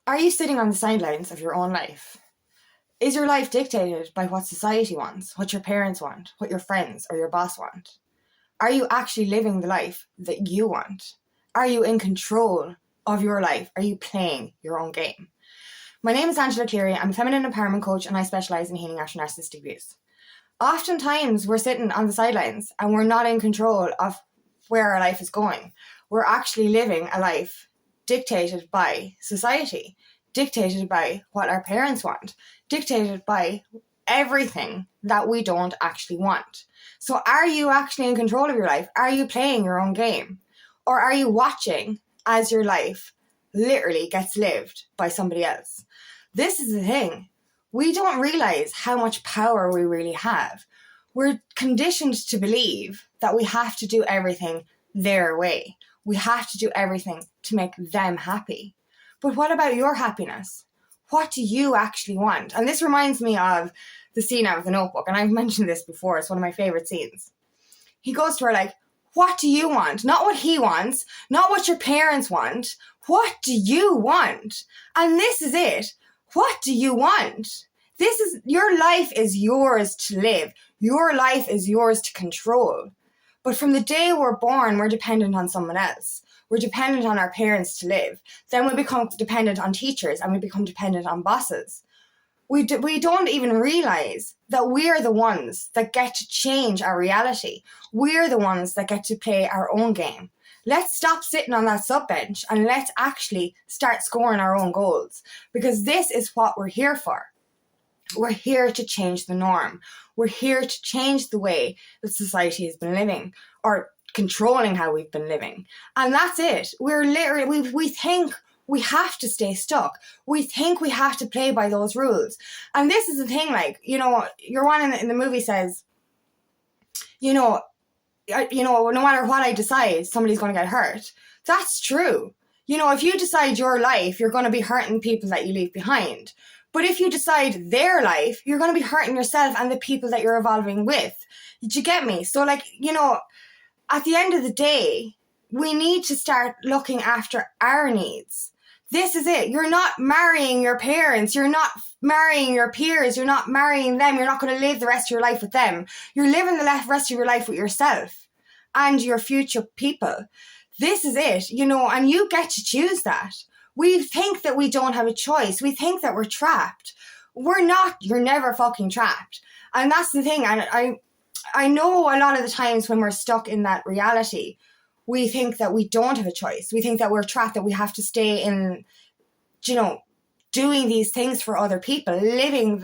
Are you sitting on the sidelines of your own life? Is your life dictated by what society wants, what your parents want, what your friends or your boss want? Are you actually living the life that you want? Are you in control of your life? Are you playing your own game? My name is Angela Cleary. I'm a feminine empowerment coach and I specialise in healing after narcissistic abuse. Oftentimes we're sitting on the sidelines and we're not in control of where our life is going. We're actually living a life dictated by society, dictated by what our parents want, dictated by everything that we don't actually want. So are you actually in control of your life? Are you playing your own game? Or are you watching as your life literally gets lived by somebody else? This is the thing. We don't realize how much power we really have. We're conditioned to believe that we have to do everything their way. We have to do everything to make them happy. But what about your happiness? What do you actually want? And this reminds me of the scene out of The Notebook. And I've mentioned this before. It's one of my favorite scenes. He goes to her like, what do you want? Not what he wants, not what your parents want. What do you want? And this is it. What do you want? Your life is yours to live. Your life is yours to control. But from the day we're born, we're dependent on someone else. We're dependent on our parents to live. Then we become dependent on teachers and we become dependent on bosses. We don't even realize that we're the ones that get to change our reality. We're the ones that get to play our own game. Let's stop sitting on that sub bench and let's actually start scoring our own goals, because this is what we're here for. We're here to change the norm. We're here to change the way that society has been living or controlling how we've been living. And that's it. We think we have to stay stuck. We think we have to play by those rules. And this is the thing, like, your one in the movie says, no matter what I decide, somebody's going to get hurt. That's true. If you decide your life, you're going to be hurting people that you leave behind. But if you decide their life, you're going to be hurting yourself and the people that you're evolving with. Did you get me? So, at the end of the day, we need to start looking after our needs. This is it. You're not marrying your parents. You're not marrying your peers. You're not marrying them. You're not going to live the rest of your life with them. You're living the rest of your life with yourself and your future people. This is it, and you get to choose that. We think that we don't have a choice. We think that we're trapped. We're not. You're never fucking trapped. And that's the thing. And I know a lot of the times when we're stuck in that reality, we think that we don't have a choice. We think that we're trapped, that we have to stay in, doing these things for other people, living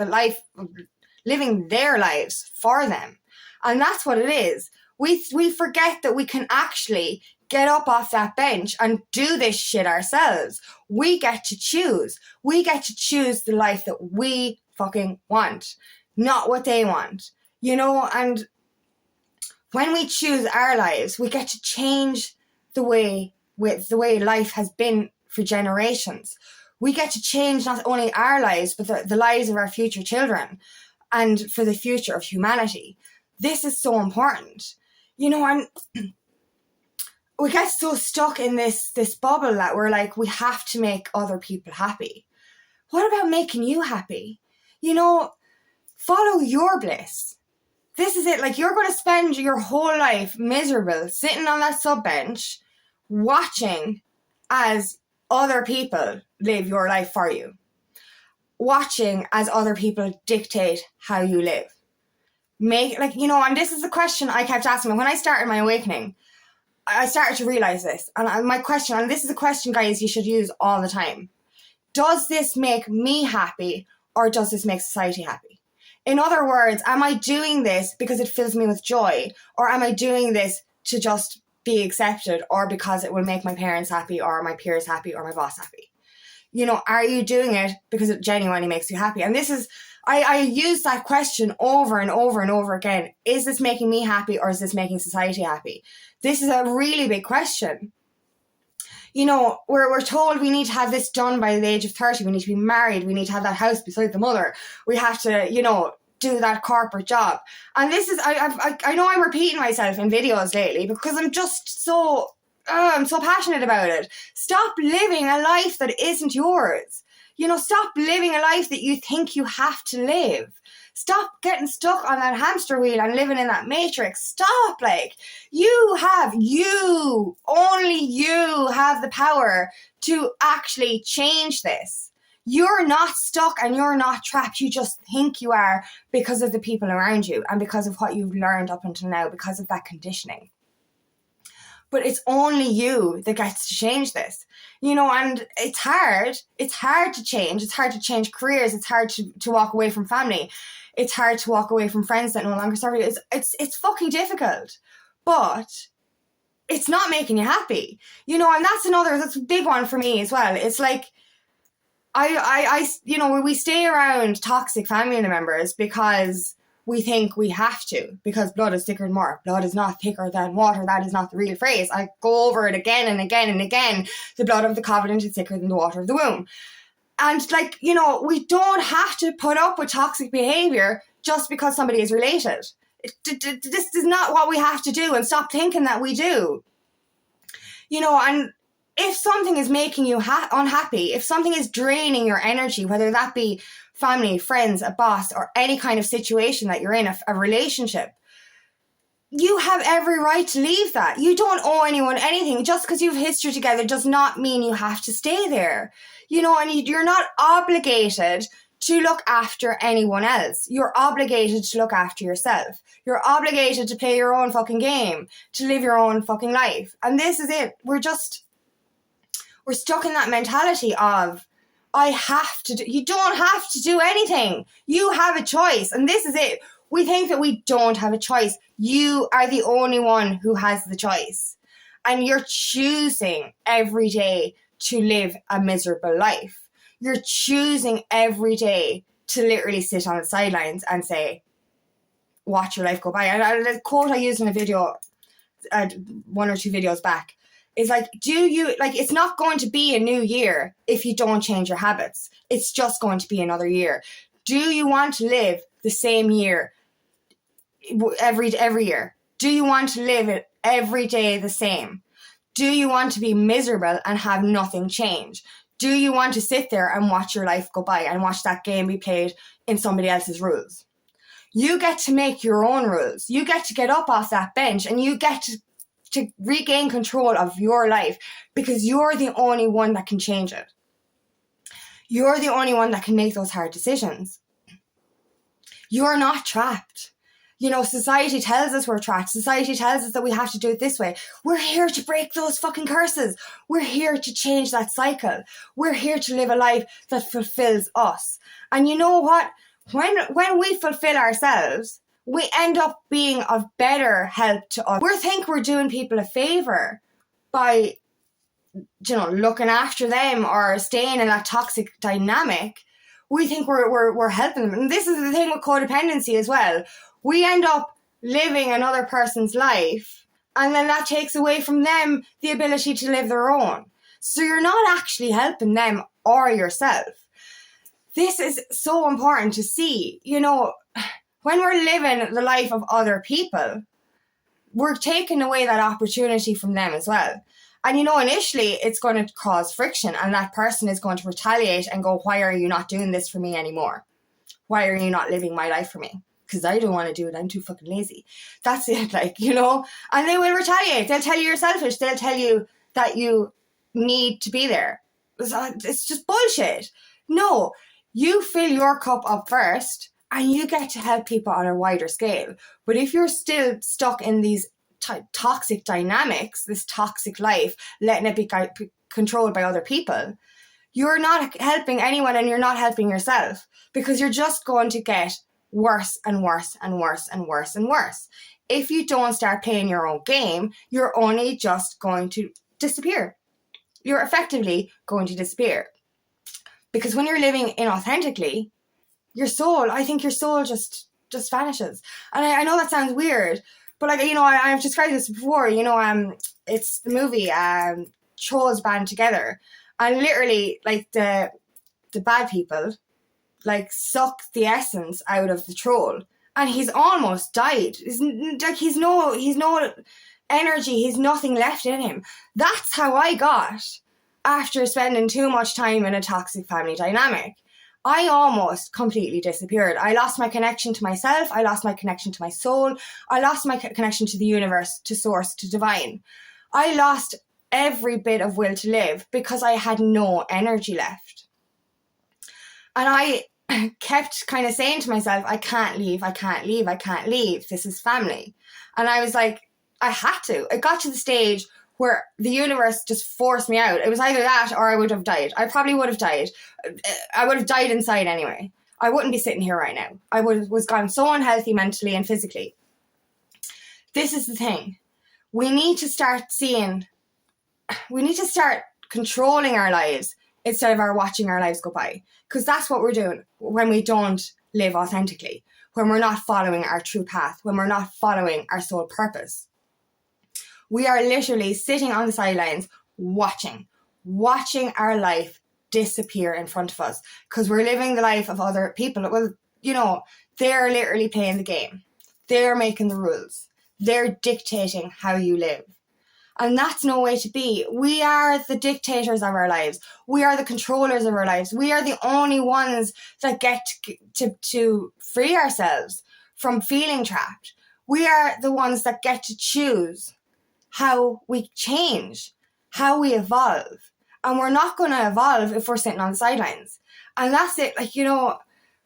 their lives for them. And that's what it is. We forget that we can actually get up off that bench and do this shit ourselves. We get to choose. We get to choose the life that we fucking want, not what they want. And when we choose our lives, we get to change the way life has been for generations. We get to change not only our lives, but the lives of our future children and for the future of humanity. This is so important. And we get so stuck in this bubble that we're like, we have to make other people happy. What about making you happy? Follow your bliss. This is it. Like, you're going to spend your whole life miserable, sitting on that sub bench, watching as other people live your life for you. Watching as other people dictate how you live. And this is the question I kept asking. When I started my awakening, I started to realize this. And my question, and this is a question, guys, you should use all the time. Does this make me happy, or does this make society happy? In other words, am I doing this because it fills me with joy? Or am I doing this to just be accepted, or because it will make my parents happy, or my peers happy, or my boss happy? Are you doing it because it genuinely makes you happy? And this is, I use that question over and over and over again. Is this making me happy, or is this making society happy? This is a really big question. We're told we need to have this done by the age of 30. We need to be married. We need to have that house beside the mother. We have to, do that corporate job. And this is, I know I'm repeating myself in videos lately because I'm just I'm so passionate about it. Stop living a life that isn't yours. Stop living a life that you think you have to live. Stop getting stuck on that hamster wheel and living in that matrix. Stop. Only you have the power to actually change this. You're not stuck and you're not trapped. You just think you are because of the people around you and because of what you've learned up until now, because of that conditioning. But it's only you that gets to change this, and it's hard. It's hard to change. It's hard to change careers. It's hard to walk away from family. It's hard to walk away from friends that no longer serve you. It's fucking difficult, but it's not making you happy, and that's a big one for me as well. It's like, we stay around toxic family members because we think we have to, because blood is thicker than water. Blood is not thicker than water. That is not the real phrase. I go over it again and again and again. The blood of the covenant is thicker than the water of the womb. And we don't have to put up with toxic behavior just because somebody is related. This is not what we have to do, and stop thinking that we do. And if something is making you unhappy, if something is draining your energy, whether that be family, friends, a boss, or any kind of situation that you're in, a relationship, you have every right to leave that. You don't owe anyone anything. Just because you have history together does not mean you have to stay there. And you're not obligated to look after anyone else. You're obligated to look after yourself. You're obligated to play your own fucking game, to live your own fucking life. And this is it. We're stuck in that mentality of, I have to do. You don't have to do anything. You have a choice. And this is it. We think that we don't have a choice. You are the only one who has the choice. And you're choosing every day to live a miserable life. You're choosing every day to literally sit on the sidelines and say, watch your life go by. And the quote I used in a video, 1 or 2 videos back, is like, it's not going to be a new year if you don't change your habits. It's just going to be another year. Do you want to live the same year every year? Do you want to live it every day the same? Do you want to be miserable and have nothing change? Do you want to sit there and watch your life go by and watch that game be played in somebody else's rules? You get to make your own rules. You get to get up off that bench and you get to regain control of your life, because you're the only one that can change it. You're the only one that can make those hard decisions. You're not trapped. Society tells us we're trapped. Society tells us that we have to do it this way. We're here to break those fucking curses. We're here to change that cycle. We're here to live a life that fulfills us. And you know what? When we fulfill ourselves, we end up being of better help to others. We think we're doing people a favor by, looking after them or staying in that toxic dynamic. We think we're helping them. And this is the thing with codependency as well. We end up living another person's life, and then that takes away from them the ability to live their own. So you're not actually helping them or yourself. This is so important to see. When we're living the life of other people, we're taking away that opportunity from them as well. And initially it's going to cause friction, and that person is going to retaliate and go, why are you not doing this for me anymore? Why are you not living my life for me? Because I don't want to do it. I'm too fucking lazy. That's it, and they will retaliate. They'll tell you you're selfish. They'll tell you that you need to be there. It's just bullshit. No, you fill your cup up first, and you get to help people on a wider scale. But if you're still stuck in these toxic dynamics, this toxic life, letting it be controlled by other people, you're not helping anyone and you're not helping yourself, because you're just going to get worse and worse and worse and worse and worse. If you don't start playing your own game, you're only just going to disappear. You're effectively going to disappear. Because when you're living inauthentically, I think your soul just vanishes. And I know that sounds weird, but I've described this before. It's the movie Trolls Band Together, and literally the bad people suck the essence out of the troll, and he's almost died. He's no energy. He's nothing left in him. That's how I got after spending too much time in a toxic family dynamic. I almost completely disappeared. I lost my connection to myself. I lost my connection to my soul. I lost my connection to the universe, to source, to divine. I lost every bit of will to live because I had no energy left. And I kept kind of saying to myself, I can't leave, I can't leave, I can't leave. This is family. And I was like, I had to. It got to the stage where the universe just forced me out. It was either that or I would have died. I probably would have died. I would have died inside anyway. I wouldn't be sitting here right now. I was gone so unhealthy mentally and physically. This is the thing. We need to start controlling our lives instead of watching our lives go by. Because that's what we're doing when we don't live authentically, when we're not following our true path, when we're not following our soul purpose. We are literally sitting on the sidelines watching our life disappear in front of us because we're living the life of other people. Well, they're literally playing the game. They're making the rules. They're dictating how you live. And that's no way to be. We are the dictators of our lives. We are the controllers of our lives. We are the only ones that get to free ourselves from feeling trapped. We are the ones that get to choose how we change, how we evolve. And we're not going to evolve if we're sitting on the sidelines. And that's it.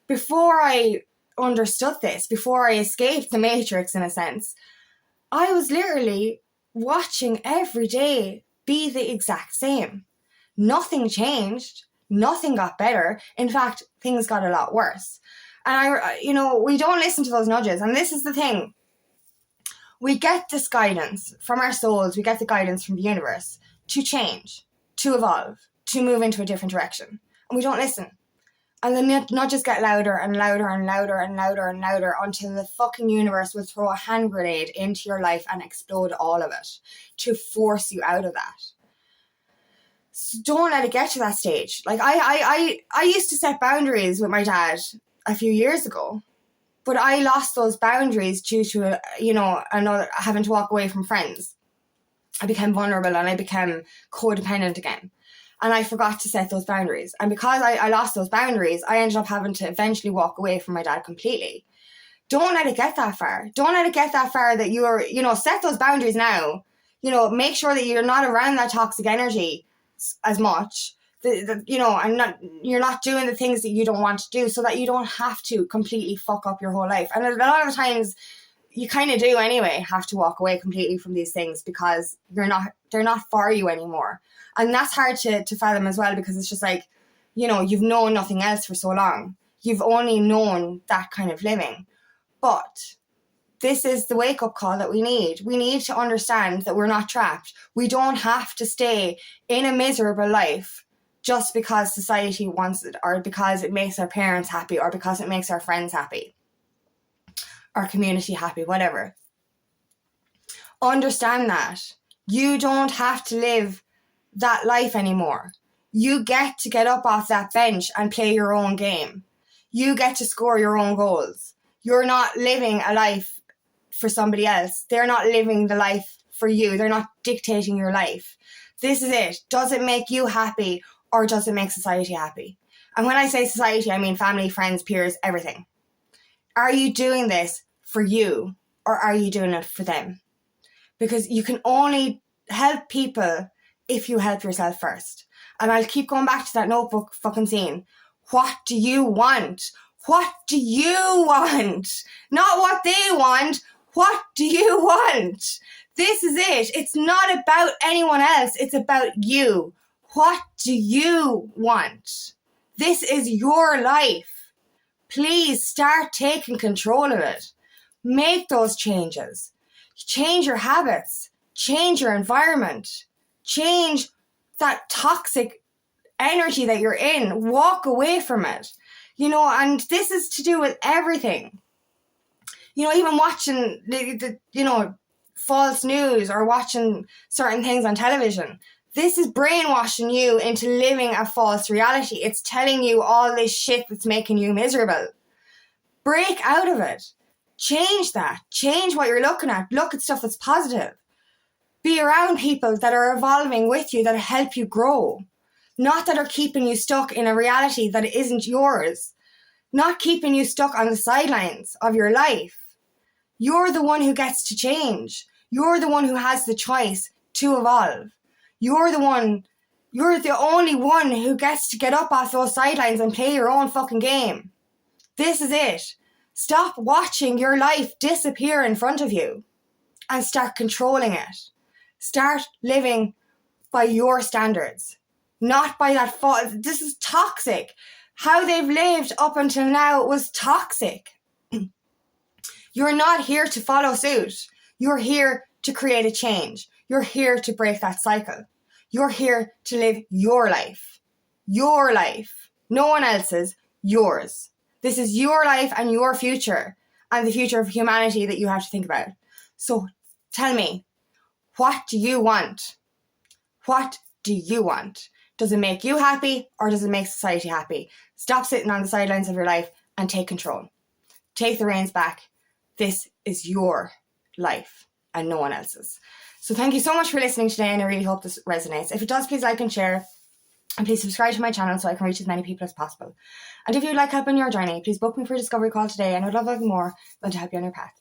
Before I understood this, before I escaped the matrix in a sense, I was literally watching every day be the exact same. Nothing changed. Nothing got better. In fact, things got a lot worse. And we don't listen to those nudges. And this is the thing. We get this guidance from our souls. We get the guidance from the universe to change, to evolve, to move into a different direction. And we don't listen. And the nudges get louder and louder and louder and louder and louder until the fucking universe will throw a hand grenade into your life and explode all of it to force you out of that. So don't let it get to that stage. I used to set boundaries with my dad a few years ago. But I lost those boundaries due to, having to walk away from friends. I became vulnerable and I became codependent again. And I forgot to set those boundaries. And because I lost those boundaries, I ended up having to eventually walk away from my dad completely. Don't let it get that far. Don't let it get that far that you're, set those boundaries now. Make sure that you're not around that toxic energy as much. You're not doing the things that you don't want to do so that you don't have to completely fuck up your whole life. And a lot of times you kind of do anyway have to walk away completely from these things because they're not for you anymore. And that's hard to fathom as well because it's just like, you've known nothing else for so long. You've only known that kind of living. But this is the wake-up call that we need. We need to understand that we're not trapped. We don't have to stay in a miserable life just because society wants it, or because it makes our parents happy, or because it makes our friends happy, our community happy, whatever. Understand that. You don't have to live that life anymore. You get to get up off that bench and play your own game. You get to score your own goals. You're not living a life for somebody else. They're not living the life for you. They're not dictating your life. This is it. Does it make you happy? Or does it make society happy? And when I say society, I mean family, friends, peers, everything. Are you doing this for you or are you doing it for them? Because you can only help people if you help yourself first. And I'll keep going back to that notebook fucking scene. What do you want? What do you want? Not what they want. What do you want? This is it. It's not about anyone else. It's about you. What do you want? This is your life. Please start taking control of it. Make those changes. Change your habits. Change your environment. Change that toxic energy that you're in. Walk away from it. And this is to do with everything. Even watching the false news or watching certain things on television. This is brainwashing you into living a false reality. It's telling you all this shit that's making you miserable. Break out of it. Change that. Change what you're looking at. Look at stuff that's positive. Be around people that are evolving with you, that help you grow. Not that are keeping you stuck in a reality that isn't yours. Not keeping you stuck on the sidelines of your life. You're the one who gets to change. You're the one who has the choice to evolve. You're the only one who gets to get up off those sidelines and play your own fucking game. This is it. Stop watching your life disappear in front of you and start controlling it. Start living by your standards, not by that. This is toxic. How they've lived up until now was toxic. You're not here to follow suit. You're here to create a change. You're here to break that cycle. You're here to live your life. Your life. No one else's. Yours. This is your life and your future and the future of humanity that you have to think about. So tell me, what do you want? What do you want? Does it make you happy or does it make society happy? Stop sitting on the sidelines of your life and take control. Take the reins back. This is your life and no one else's. So thank you so much for listening today, and I really hope this resonates. If it does, please like and share, and please subscribe to my channel so I can reach as many people as possible. And if you'd like help on your journey, please book me for a discovery call today, and I'd love nothing more than to help you on your path.